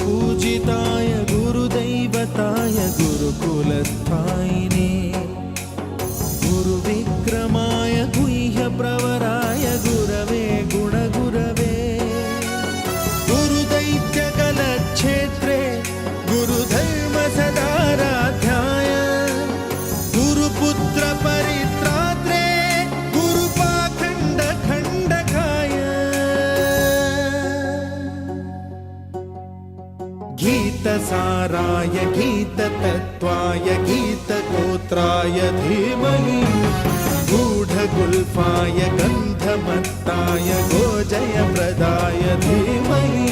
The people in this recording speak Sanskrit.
गुरुपूजिताय गुरुदैवताय गुरुकुलस्थायिने गुरुविक्रमाय गुह्यप्रवराय गुरवे गुणगुरवे गुरुदैत्यकलक्षेत्रे गुरुधर्मसदाराध्याय गुरुपुत्रपरित्रात्रे गुरुपाखण्डखण्डकाय गीतसाराय गीततत्त्वाय गीतगोत्राय धीमहि गूढगुल्फाय गन्धमत्ताय गोजयप्रदाय धीमहि